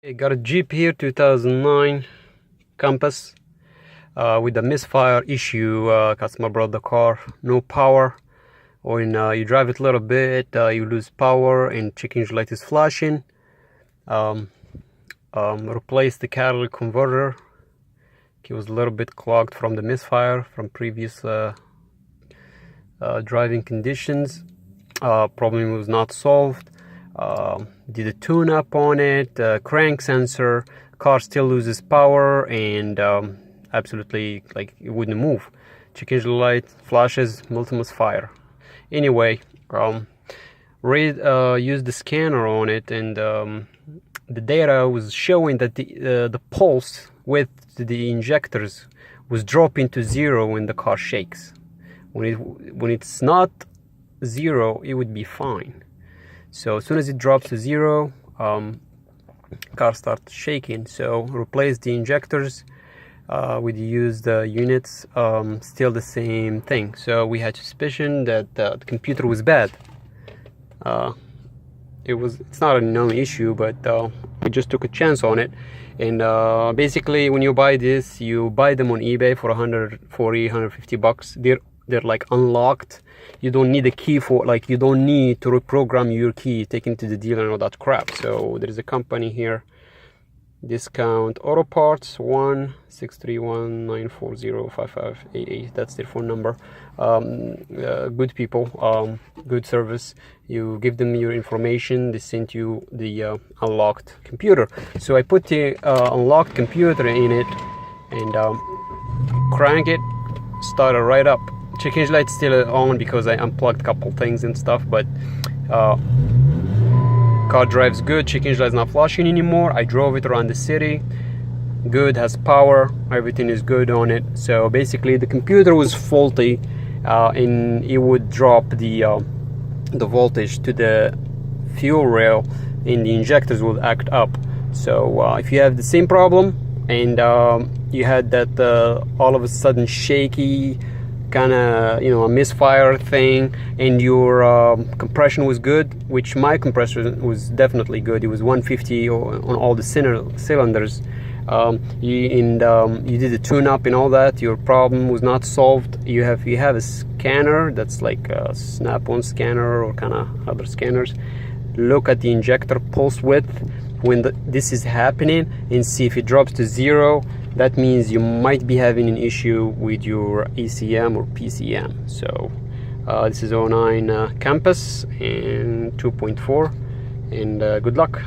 I got a Jeep here, 2009 Compass with the misfire issue. Customer brought the car, no power. When you drive it a little bit, you lose power and check engine light is flashing. Replace the catalytic converter. It was a little bit clogged from the misfire from previous driving conditions. Problem was not solved. Did a tune-up on it, crank sensor, car still loses power, and absolutely like it wouldn't move. Check engine light flashes, misfire. Anyway, used the scanner on it, and the data was showing that the pulse with the injectors was dropping to 0 when the car shakes. When it's not 0, it would be fine. So as soon as it drops to 0, car starts shaking. So replace the injectors with used units, still the same thing. So we had suspicion that the computer was bad. It's not a known issue, but we just took a chance on it. And basically, when you buy this, you buy them on eBay for 140, 150 bucks. They're like unlocked. You don't need a key for, like, you don't need to reprogram your key, take it to the dealer and all that crap. So there is a company here, Discount Auto Parts, 1-631-940-5588. That's their phone number. Good people, good service. You give them your information, they send you the unlocked computer. So I put the unlocked computer in it and crank it, started right up. Check engine light still on because I unplugged a couple things and stuff, but car drives good. Check engine light is not flashing anymore. I drove it around the city, good, has power, everything is good on it. So basically the computer was faulty, and it would drop the voltage to the fuel rail and the injectors will act up. So if you have the same problem and you had that all of a sudden shaky kind of, a misfire thing, and your compression was good, which my compression was definitely good. It was 150 on all the cylinders. You did the tune-up and all that. Your problem was not solved. You have a scanner that's like a snap-on scanner or kind of other scanners. Look at the injector pulse width when this is happening and see if it drops to 0. That means you might be having an issue with your ECM or PCM. So this is 09 Compass and 2.4, and good luck.